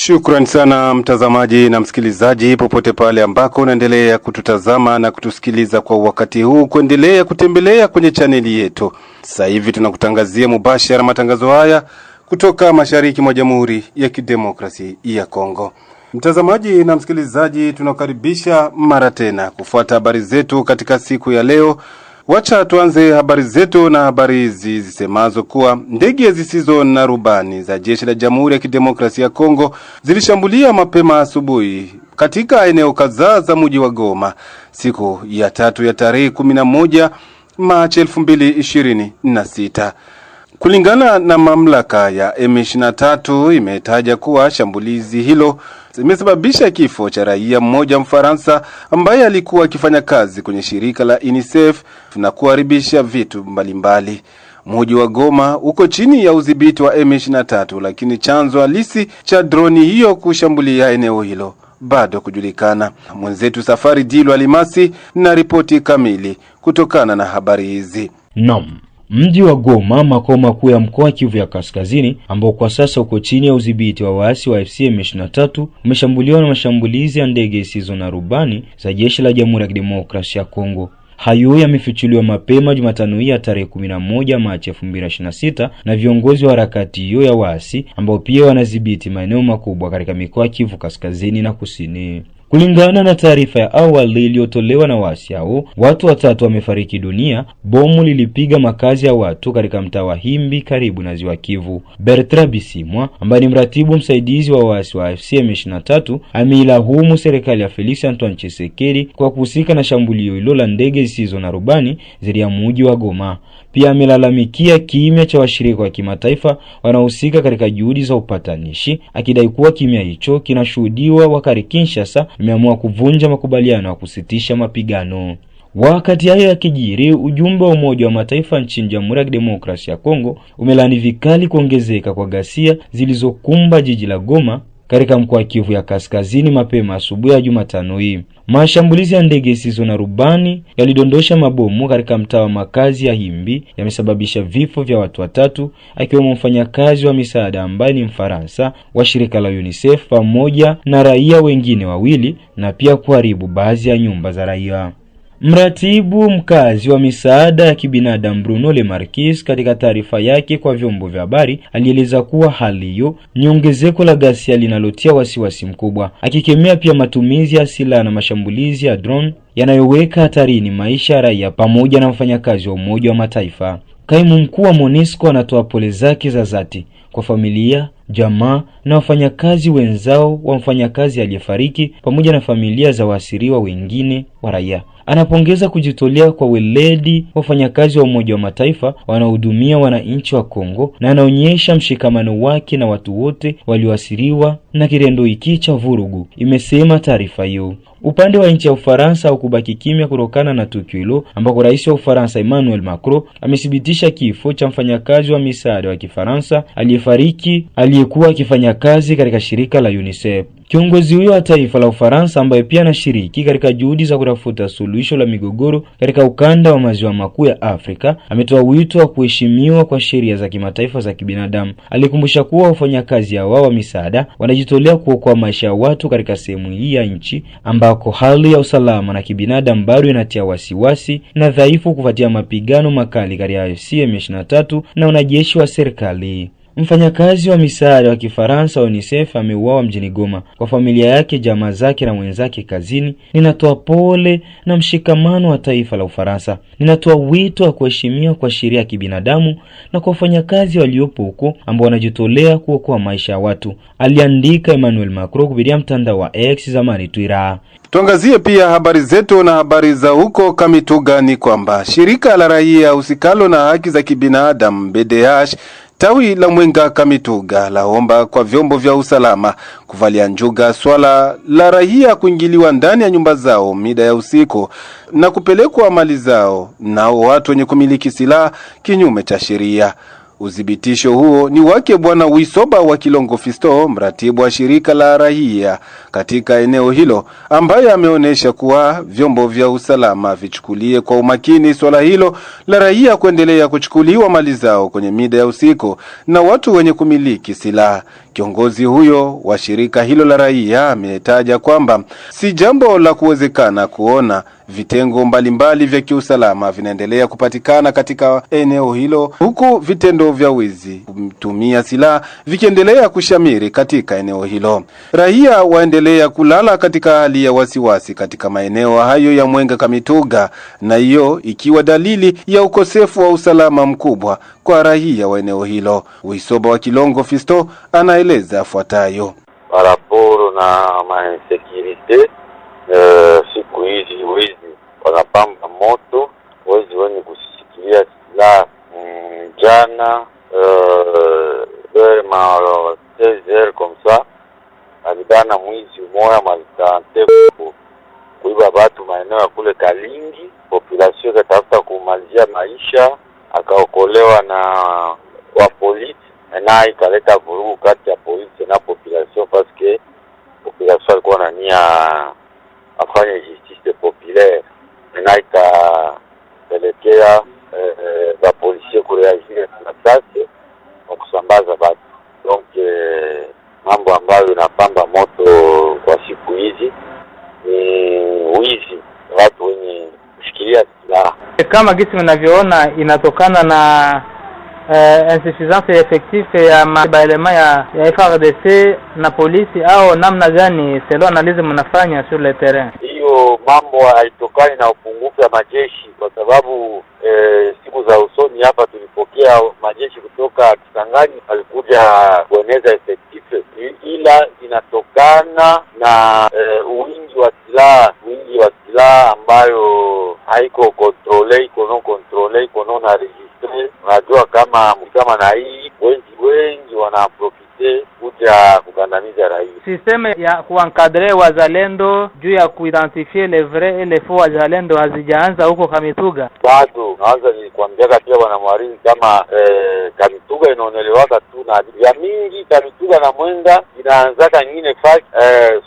Shukrani sana mtazamaji na msikilizaji popote pale ambako unaendelea kututazama na kutusikiliza kwa wakati huu, kuendelea kutembelea kwenye chaneli yetu. Sasa hivi tunakutangazia mubashara matangazo haya kutoka mashariki mwa Jamhuri ya Kidemokrasia ya Kongo. Mtazamaji na msikilizaji, tunakaribisha mara tena kufuata habari zetu katika siku ya leo. Wacha tuanze habari zetu na habari hizi zisemazo kuwa ndege zisizo na rubani za jeshi la Jamhuri ya Kidemokrasia ya Kongo zilishambulia mapema asubuhi katika eneo kadhaa za mji wa Goma siku ya tatu ya tarehe 11 Machi 2026. Kulingana na mamlaka ya M23 imetaja kuwa shambulizi hilo imesababisha kifo cha raia mmoja Mfaransa ambaye alikuwa akifanya kazi kwenye shirika la UNICEF na kuharibisha vitu mbalimbali. Mji wa Goma uko chini ya udhibiti wa M23, lakini chanzo halisi cha droni hiyo kushambulia eneo hilo bado kujulikana. Mwenzetu Safari Dilo Alimasi na ripoti kamili kutokana na habari hizi. Mji wa Goma, makao makuu ya mkoa wa Kivu ya Kaskazini, ambao kwa sasa uko chini ya udhibiti wa waasi wa AFC M23, umeshambuliwa na mashambulizi ya ndege zisizo na rubani za jeshi la Jamhuri ya Kidemokrasia ya Kongo. Hayo yamefichuliwa mapema Jumatano hii ya tarehe 11 Machi 2026 na viongozi wa harakati hiyo ya waasi ambao pia wanadhibiti maeneo makubwa katika mikoa ya Kivu Kaskazini na Kusini. Kulingana na taarifa ya awali iliyotolewa na waasi hao, watu 3 wamefariki dunia. Bomu lilipiga makazi ya watu katika mtaa wa Himbi karibu na Ziwa Kivu. Bertrand Bisimwa, ambaye ni mratibu msaidizi wa waasi wa AFC M23, ameilaumu serikali ya Felix Antoine Tshisekedi kwa kuhusika na shambulio hilo la ndege zisizo na rubani dhidi ya mji wa Goma. Pia amelalamikia kimya cha washirika wa kimataifa wanaohusika katika juhudi za upatanishi, akidai kuwa kimya hicho kinashuhudiwa wakati Kinshasa imeamua kuvunja makubaliano ya kusitisha mapigano. Wakati hayo yakijiri, ujumbe wa Umoja wa Mataifa nchini Jamhuri ya Kidemokrasia ya Kongo umelaani vikali kuongezeka kwa ghasia zilizokumba jiji la Goma katika mkoa wa Kivu ya Kaskazini mapema asubuhi ya Jumatano hii. Mashambulizi ya ndege zisizo na rubani yalidondosha mabomu katika mtaa wa makazi ya Himbi, yamesababisha vifo vya watu 3, akiwemo mfanyakazi wa misaada ambaye ni Mfaransa wa shirika la UNICEF pamoja na raia wengine 2, na pia kuharibu baadhi ya nyumba za raia. Mratibu mkazi wa misaada ya kibinadamu Bruno Lemarquis katika taarifa yake kwa vyombo vya habari alieleza kuwa hali hiyo ni ongezeko la ghasia linalotia wasiwasi mkubwa, akikemea pia matumizi ya silaha na mashambulizi ya drone yanayoweka hatarini maisha ya raia pamoja na wafanyakazi wa Umoja wa Mataifa. Kaimu mkuu wa MONUSCO anatoa pole zake za dhati kwa familia, jamaa na wafanyakazi wenzao wa mfanyakazi aliyefariki pamoja na familia za waasiriwa wengine wa raia. Anapongeza kujitolea kwa weledi wafanyakazi wa Umoja wa Mataifa wanaohudumia wananchi wa Kongo na anaonyesha mshikamano wake na watu wote walioasiriwa na kitendo hiki cha vurugu, imesema taarifa hiyo. Upande wa nchi ya Ufaransa haukubaki kimya kutokana na tukio hilo, ambako rais wa Ufaransa Emmanuel Macron amethibitisha kifo cha mfanyakazi wa misaada wa Kifaransa aliyefariki aliyekuwa akifanya kazi katika shirika la UNICEF. Kiongozi huyo wa taifa la Ufaransa ambaye pia anashiriki katika juhudi za kutafuta suluhisho la migogoro katika ukanda wa maziwa makuu ya Afrika ametoa wito wa kuheshimiwa kwa sheria za kimataifa za kibinadamu. Alikumbusha kuwa wafanyakazi hao wa misaada wanajitolea kuokoa maisha ya watu katika sehemu hii ya nchi ambako hali ya usalama na kibinadamu bado inatia wasiwasi na dhaifu kufuatia mapigano makali kati ya AFC M23 na wanajeshi wa serikali. Mfanyakazi wa misaada wa Kifaransa wa UNICEF ameuawa mjini Goma. Kwa familia yake, jamaa zake na wenzake kazini, ninatoa pole na mshikamano wa taifa la Ufaransa. Ninatoa wito wa kuheshimiwa kwa sheria ya kibinadamu na kwa wafanyakazi waliopo huko ambao wanajitolea kuokoa maisha ya watu, aliandika Emmanuel Macron kupitia mtandao wa X, zamani Twitter. Tuangazie pia habari zetu na habari za huko Kamituga ni kwamba shirika la raia usikalo na haki za kibinadamu BDH tawi la Mwenga Kamituga laomba kwa vyombo vya usalama kuvalia njuga swala la raia kuingiliwa ndani ya nyumba zao mida ya usiku na kupelekwa mali zao nao watu wenye kumiliki silaha kinyume cha sheria. Udhibitisho huo ni wake Bwana Wisoba wa Kilongo Fisto, mratibu wa shirika la raia katika eneo hilo, ambaye ameonesha kuwa vyombo vya usalama vichukulie kwa umakini swala hilo la raia kuendelea kuchukuliwa mali zao kwenye mida ya usiku na watu wenye kumiliki silaha. Kiongozi huyo wa shirika hilo la raia ametaja kwamba si jambo la kuwezekana kuona vitengo mbalimbali vya kiusalama vinaendelea kupatikana katika eneo hilo, huku vitendo vya wizi kutumia silaha vikiendelea kushamiri katika eneo hilo. Raia waendelea kulala katika hali ya wasiwasi katika maeneo hayo ya Mwenga Kamituga, na hiyo ikiwa dalili ya ukosefu wa usalama mkubwa kwa raia wa eneo hilo. Wisoba wa Kilongo Fisto anaeleza afuatayo. Paraporo na mainsekirite, siku hizi wezi wanapamba moto, wezi wenye kushikilia silaha. Jana ma 16h comme ça alibana mwizi umoya malitante kuiba watu maeneo ya kule Kalingi. Population katafuta kumalizia maisha, akaokolewa na wa polisi, na ikaleta vurugu kati ya polisi na population parce que population alikuwa na nia afanye justice populaire, na ikapelekea wa polisi kureagir na sasa kwa kusambaza watu. Donc mambo ambayo inapamba moto kwa siku hizi ni wizi, watu wenye kushikilia silaha. Kama gisi mnavyoona inatokana na insuffisance effective ya mabailema ya FARDC na polisi, au namna gani selo analize mnafanya sur le terrain? Hiyo mambo haitokani na upungufu ya majeshi, kwa sababu siku za usoni hapa tulipokea majeshi kutoka Kisangani alikuja kueneza effective, ila inatokana na wingi wa silaha ambayo haiko controle, iko non controle, iko non registre. Unajua kama na hii wengi wanaprofite kuja kugandamiza raia. Systeme ya kuankadre wazalendo juu ya kuidentifie les vrais et les faux wazalendo hazijaanza huko Kamituga bado. Naanza nilikwambia pia bwana Mwarini kama Kamituga inaonelewaka tu na ya mingi. Kamituga na Mwenga inaanzaka nyingine faki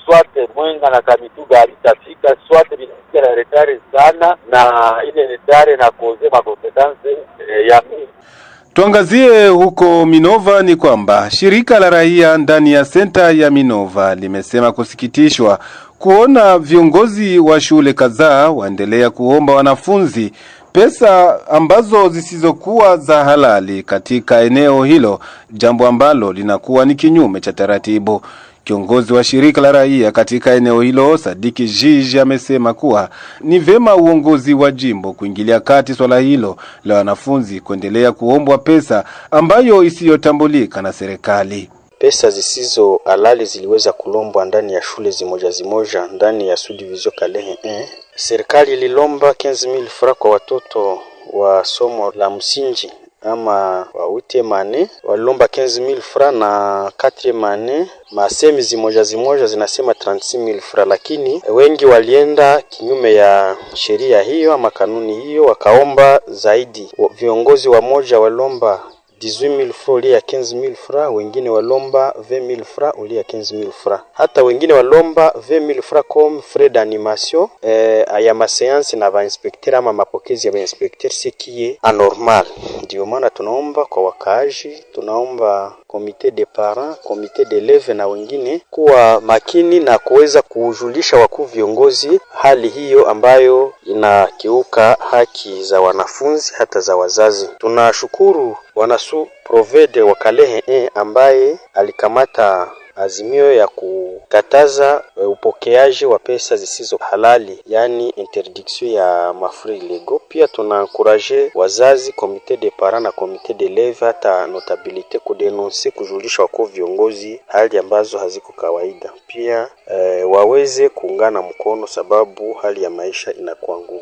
swate Mwenga na Kamituga halitafika, swate binafika na retare sana, na ile retare na koze makompetanse ya mingi. Tuangazie huko Minova. Ni kwamba shirika la raia ndani ya senta ya Minova limesema kusikitishwa kuona viongozi wa shule kadhaa waendelea kuomba wanafunzi pesa ambazo zisizokuwa za halali katika eneo hilo, jambo ambalo linakuwa ni kinyume cha taratibu. Kiongozi wa shirika la raia katika eneo hilo, Sadiki Jiji, amesema kuwa ni vema uongozi wa jimbo kuingilia kati swala hilo la wanafunzi kuendelea kuombwa pesa ambayo isiyotambulika na serikali. Pesa zisizo halali ziliweza kulombwa ndani ya shule zimoja ndani ya subdivision Kalehe 1. Serikali ililomba 15,000 francs kwa watoto wa somo la msingi ama wa 8e annee, walilomba 15,000 francs, na 4e annee masemi zimoja zinasema 36,000 francs, lakini wengi walienda kinyume ya sheria hiyo ama kanuni hiyo, wakaomba zaidi. Viongozi wa moja walomba 18,000 francs ulia 15,000 francs, wengine walomba 20,000 francs ulia 15,000 francs. Hata wengine walomba 20,000 francs comme frais d'animation ya maseansi na vainspecteur ama mapokezi ya vainspecteur, ce qui est anormal. Ndio maana tunaomba kwa wakaaji, tunaomba komite de parents, komite d'élèves na wengine kuwa makini na kuweza kujulisha wakuu viongozi hali hiyo ambayo inakiuka haki za wanafunzi hata za wazazi. Tunashukuru wanasu provede wa Kalehe ambaye alikamata azimio ya kukataza upokeaji wa pesa zisizo halali, yani interdiction ya mafri lego. Pia tunaencourager wazazi, komite de parents na komite d'élèves hata notabilite kudenoncer, kujulisha wakuu viongozi hali ambazo haziko kawaida. Pia waweze kuungana mkono sababu hali ya maisha inakuwa ngumu.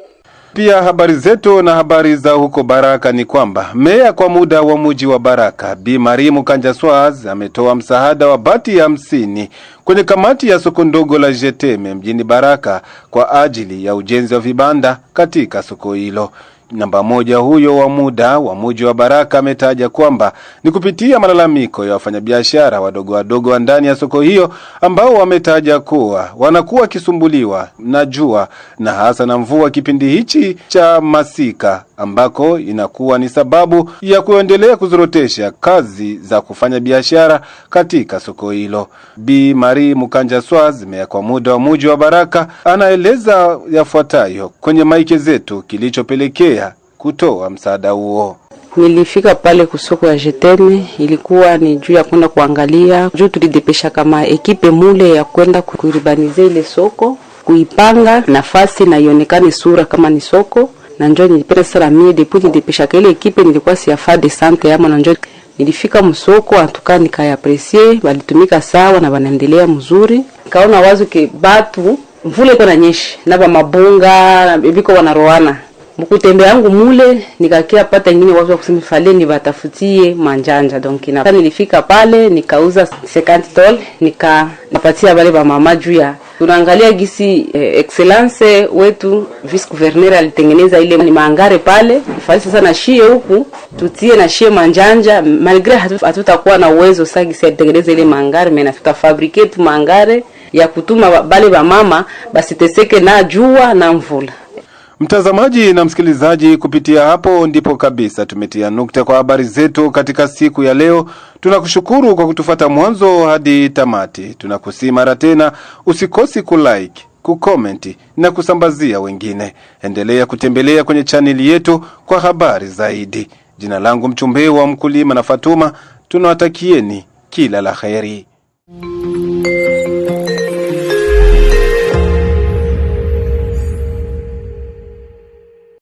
Pia habari zetu na habari za huko Baraka ni kwamba meya kwa muda wa mji wa Baraka Bi Marimu Kanjaswaz ametoa msaada wa bati 50 kwenye kamati ya soko ndogo la Jeteme mjini Baraka kwa ajili ya ujenzi wa vibanda katika soko hilo. Namba moja huyo wa muda wa mji wa Baraka ametaja kwamba ni kupitia malalamiko ya wafanyabiashara wadogo wa ndani ya soko hiyo ambao wametaja kuwa wanakuwa kisumbuliwa na jua na hasa na mvua kipindi hichi cha masika, ambako inakuwa ni sababu ya kuendelea kuzorotesha kazi za kufanya biashara katika soko hilo. Bi Marie Mukanja Swazime kwa muda wa mji wa Baraka anaeleza yafuatayo kwenye maiki zetu kilichopelekea kutoa msaada huo. Nilifika pale kusoko ya Jeteme, ilikuwa ni juu ya kwenda kuangalia, juu tulidepesha kama ekipe mule ya kwenda kuurbanize ile soko, kuipanga nafasi na ionekane sura kama ni soko. Na njoo nilipenda sana mimi depuis nidepesha ile ekipe, nilikuwa siafa de sante ama, na njoo nilifika msoko atuka nikayaprecier, walitumika sawa na wanaendelea mzuri. Kaona wazo ke batu mvule kwa nanyesha na ba mabunga biko wanaroana. Mkutembea yangu mule nikakia pata nyingine watu wakusimifale ni watafutie manjanja. Donc nilifika pale nikauza 50 dollars nikapatia wale ba mama juu ya tunaangalia gisi excellence wetu vice gouverneur alitengeneza ile ni maangare pale. Ifali sasa na shie huku tutie na shie manjanja, malgré hatutakuwa na uwezo sasa gisi alitengeneza ile maangare, mena tutafabricate maangare ya kutuma bale ba mama basi teseke na jua na mvula. Mtazamaji na msikilizaji, kupitia hapo ndipo kabisa tumetia nukta kwa habari zetu katika siku ya leo. Tunakushukuru kwa kutufuata mwanzo hadi tamati. Tunakusihi mara tena usikosi kulike, kucomment na kusambazia wengine. Endelea kutembelea kwenye channel yetu kwa habari zaidi. Jina langu Mchumbe wa Mkulima na Fatuma, tunawatakieni kila la kheri.